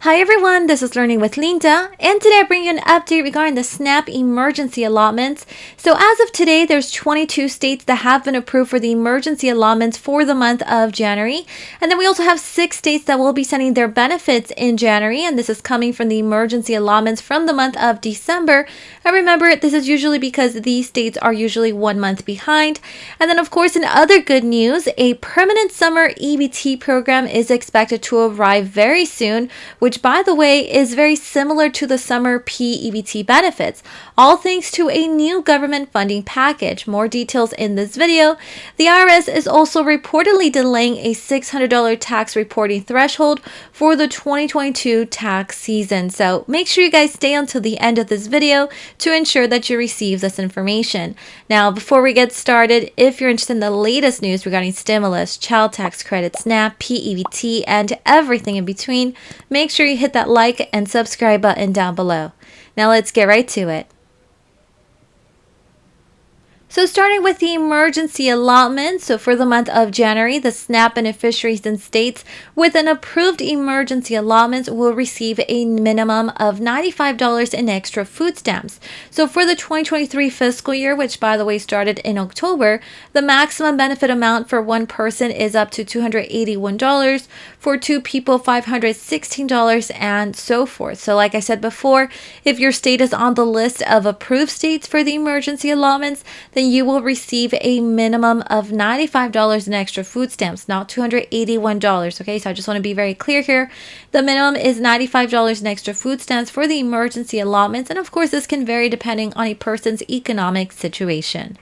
Hi everyone, this is Learning with Linda, and today I bring you an update regarding the SNAP emergency allotments. So as of today, there's 22 states that have been approved for the emergency allotments for the month of January. And then we also have 6 states that will be sending their benefits in January, and this is coming from the emergency allotments from the month of December. And remember, this is usually because these states are usually 1 month behind. And then of course, in other good news, a permanent summer EBT program is expected to arrive very soon, which by the way is very similar to the summer p-ebt benefits, all thanks to a new government funding package. More details in this video. The IRS is also reportedly delaying a $600 tax reporting threshold for the 2022 tax season. So make sure you guys stay until the end of this video to ensure that you receive this information. Now, before we get started, if you're interested in the latest news regarding stimulus, child tax credit, SNAP, p-ebt, and everything in between, make sure you hit that like and subscribe button down below. Now let's get right to it. So starting with the emergency allotment, so for the month of January, the SNAP beneficiaries in states with an approved emergency allotment will receive a minimum of $95 in extra food stamps. So for the 2023 fiscal year, which by the way started in October, the maximum benefit amount for one person is up to $281, for two people $516, and so forth. So like I said before, if your state is on the list of approved states for the emergency allotments, then you will receive a minimum of $95 in extra food stamps, not $281. Okay, so I just want to be very clear here. The minimum is $95 in extra food stamps for the emergency allotments, and of course, this can vary depending on a person's economic situation.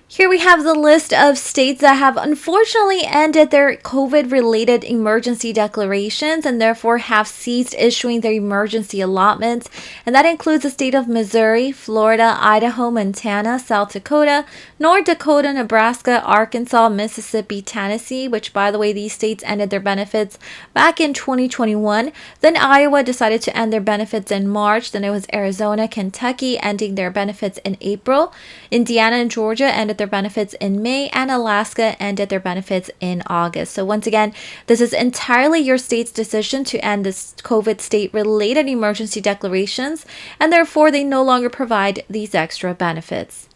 Here we have the list of states that have unfortunately ended their COVID-related emergency declarations and therefore have ceased issuing their emergency allotments. And that includes the state of Missouri, Florida, Idaho, Montana, South Dakota, North Dakota, Nebraska, Arkansas, Mississippi, Tennessee, which by the way, these states ended their benefits back in 2021. Then Iowa decided to end their benefits in March. Then it was Arizona, Kentucky ending their benefits in April. Indiana and Georgia ended their benefits in May, and Alaska ended their benefits in August. So once again, this is entirely your state's decision to end this COVID state-related emergency declarations, and therefore they no longer provide these extra benefits.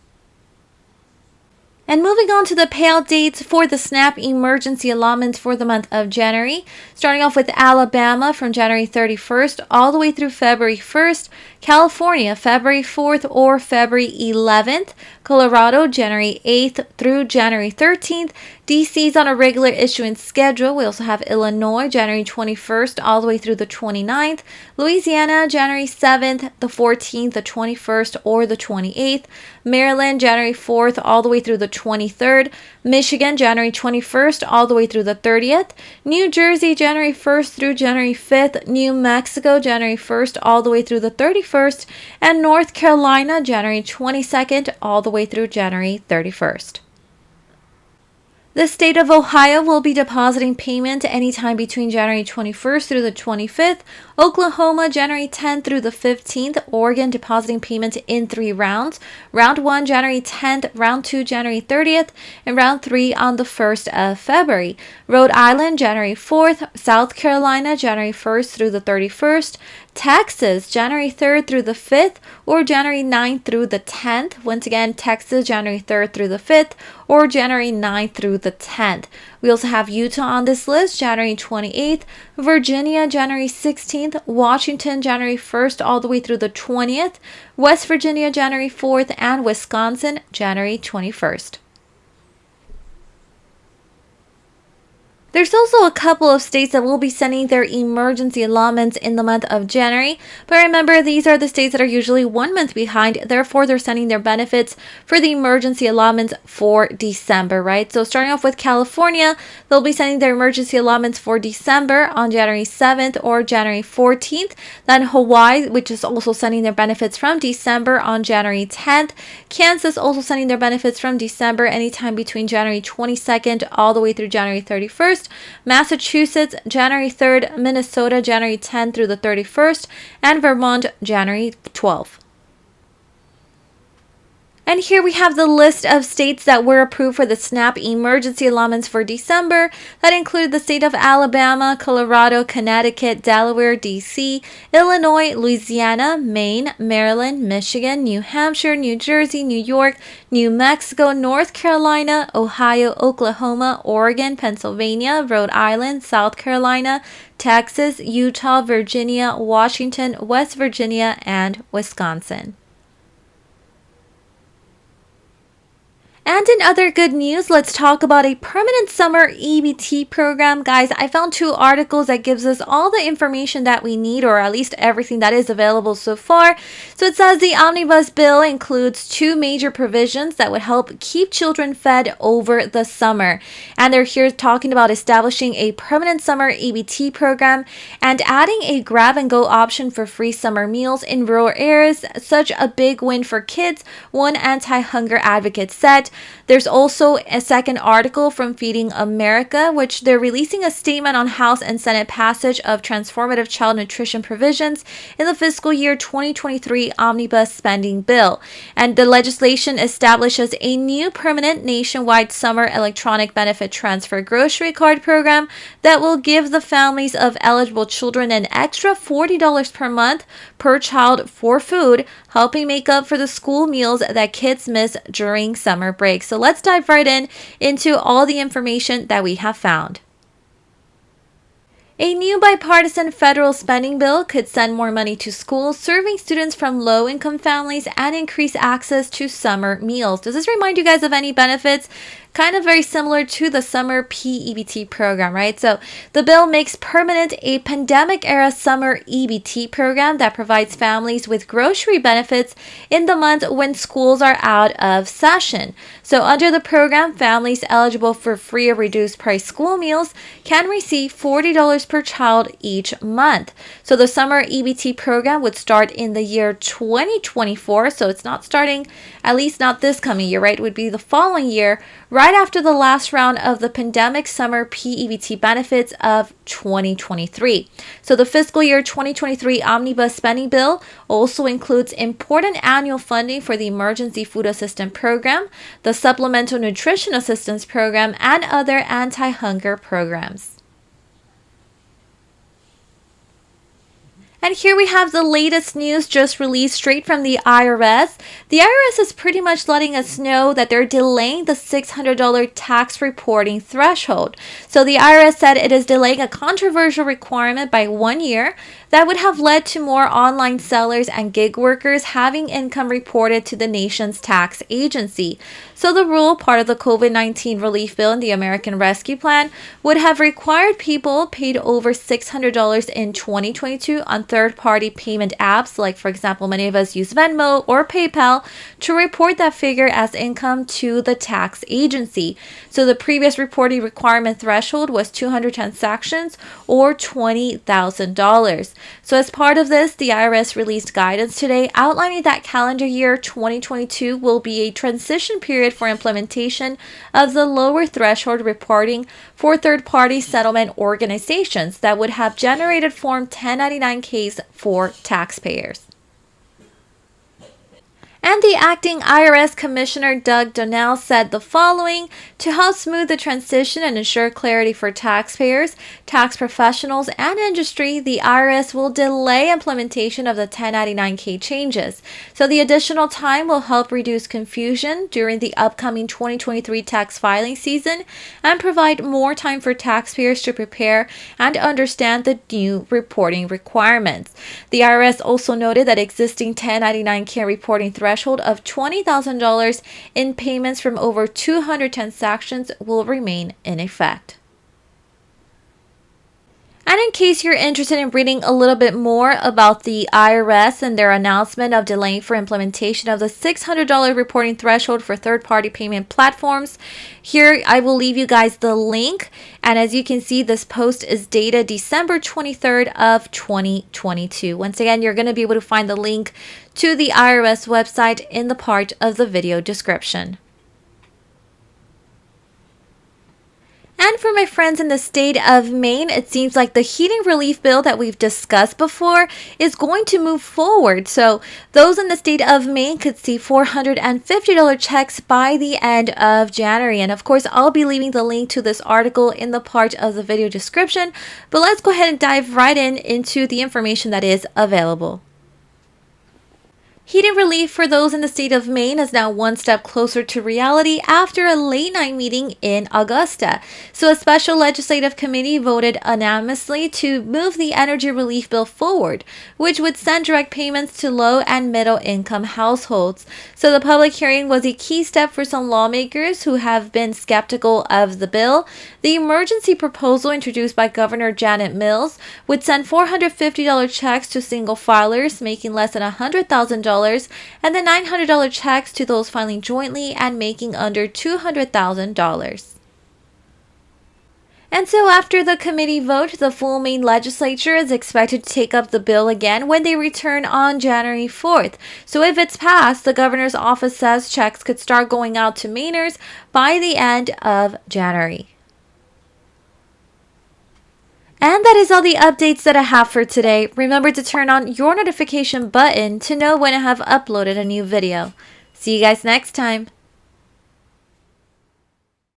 And moving on to the payout dates for the SNAP emergency allotments for the month of January, starting off with Alabama from January 31st all the way through February 1st, California February 4th or February 11th, Colorado January 8th through January 13th, DC's on a regular issuance schedule. We also have Illinois January 21st all the way through the 29th, Louisiana January 7th, the 14th, the 21st, or the 28th, Maryland January 4th all the way through the 23rd, Michigan January 21st all the way through the 30th, New Jersey January 1st through January 5th, New Mexico January 1st all the way through the 31st, and North Carolina January 22nd all the way through January 31st. The state of Ohio will be depositing payment anytime between January 21st through the 25th. Oklahoma, January 10th through the 15th. Oregon depositing payment in 3 rounds. Round 1, January 10th. Round 2, January 30th. And round 3 on the 1st of February. Rhode Island, January 4th. South Carolina, January 1st through the 31st. Texas, January 3rd through the 5th, or January 9th through the 10th. Once again, Texas, January 3rd through the 5th, or January 9th through the 10th. We also have Utah on this list, January 28th, Virginia, January 16th, Washington, January 1st, all the way through the 20th, West Virginia, January 4th, and Wisconsin, January 21st. There's also a couple of states that will be sending their emergency allotments in the month of January, but remember, these are the states that are usually 1 month behind, therefore they're sending their benefits for the emergency allotments for December, right? So starting off with California, they'll be sending their emergency allotments for December on January 7th or January 14th. Then Hawaii, which is also sending their benefits from December on January 10th. Kansas also sending their benefits from December anytime between January 22nd all the way through January 31st. Massachusetts, January 3rd, Minnesota, January 10th through the 31st, and Vermont, January 12th. And here we have the list of states that were approved for the SNAP emergency allotments for December. That included the state of Alabama, Colorado, Connecticut, Delaware, D.C., Illinois, Louisiana, Maine, Maryland, Michigan, New Hampshire, New Jersey, New York, New Mexico, North Carolina, Ohio, Oklahoma, Oregon, Pennsylvania, Rhode Island, South Carolina, Texas, Utah, Virginia, Washington, West Virginia, and Wisconsin. And in other good news, let's talk about a permanent summer EBT program. Guys, I found 2 articles that gives us all the information that we need, or at least everything that is available so far. So it says the omnibus bill includes 2 major provisions that would help keep children fed over the summer. And they're here talking about establishing a permanent summer EBT program and adding a grab-and-go option for free summer meals in rural areas. Such a big win for kids, one anti-hunger advocate said. There's also a second article from Feeding America, which they're releasing a statement on House and Senate passage of transformative child nutrition provisions in the fiscal year 2023 omnibus spending bill. And the legislation establishes a new permanent nationwide summer electronic benefit transfer grocery card program that will give the families of eligible children an extra $40 per month per child for food, helping make up for the school meals that kids miss during summer break. So let's dive right into all the information that we have found. A new bipartisan federal spending bill could send more money to schools, serving students from low-income families, and increase access to summer meals. Does this remind you guys of any benefits? Kind of very similar to the summer p-ebt program, right? So the bill makes permanent a pandemic-era summer EBT program that provides families with grocery benefits in the month when schools are out of session. So under the program, families eligible for free or reduced price school meals can receive $40 per child each month. So the summer EBT program would start in the year 2024. So it's not starting, at least not this coming year, right? It would be the following year, right after the last round of the pandemic summer p-ebt benefits of 2023. So the fiscal year 2023 omnibus spending bill also includes important annual funding for the Emergency Food Assistance Program, the Supplemental Nutrition Assistance Program, and other anti-hunger programs. And here we have the latest news just released straight from the IRS. The IRS is pretty much letting us know that they're delaying the $600 tax reporting threshold. So the IRS said it is delaying a controversial requirement by 1 year that would have led to more online sellers and gig workers having income reported to the nation's tax agency. So the rule, part of the COVID-19 relief bill and the American Rescue Plan, would have required people paid over $600 in 2022 on third-party payment apps, like for example, many of us use Venmo or PayPal, to report that figure as income to the tax agency. So the previous reporting requirement threshold was 200 transactions or $20,000. So as part of this, the IRS released guidance today outlining that calendar year 2022 will be a transition period for implementation of the lower threshold reporting for third-party settlement organizations that would have generated Form 1099-Ks for taxpayers. And the acting IRS Commissioner Doug Donnell said the following: to help smooth the transition and ensure clarity for taxpayers, tax professionals, and industry, the IRS will delay implementation of the 1099-K changes. So the additional time will help reduce confusion during the upcoming 2023 tax filing season and provide more time for taxpayers to prepare and understand the new reporting requirements. The IRS also noted that existing 1099-K reporting threshold of $20,000 in payments from over 200 transactions will remain in effect. And in case you're interested in reading a little bit more about the IRS and their announcement of delaying for implementation of the $600 reporting threshold for third-party payment platforms, here I will leave you guys the link. And as you can see, this post is dated December 23rd of 2022. Once again, you're going to be able to find the link to the IRS website in the part of the video description. And for my friends in the state of Maine, it seems like the heating relief bill that we've discussed before is going to move forward. So those in the state of Maine could see $450 checks by the end of January. And of course, I'll be leaving the link to this article in the part of the video description. But let's go ahead and dive right into the information that is available. Heating relief for those in the state of Maine is now one step closer to reality after a late night meeting in Augusta. So a special legislative committee voted unanimously to move the energy relief bill forward, which would send direct payments to low and middle income households. So the public hearing was a key step for some lawmakers who have been skeptical of the bill. The emergency proposal introduced by Governor Janet Mills would send $450 checks to single filers making less than $100,000 and the $900 checks to those filing jointly and making under $200,000. And so after the committee vote, the full Maine legislature is expected to take up the bill again when they return on January 4th. So if it's passed, the governor's office says checks could start going out to Mainers by the end of January. And that is all the updates that I have for today. Remember to turn on your notification button to know when I have uploaded a new video. See you guys next time.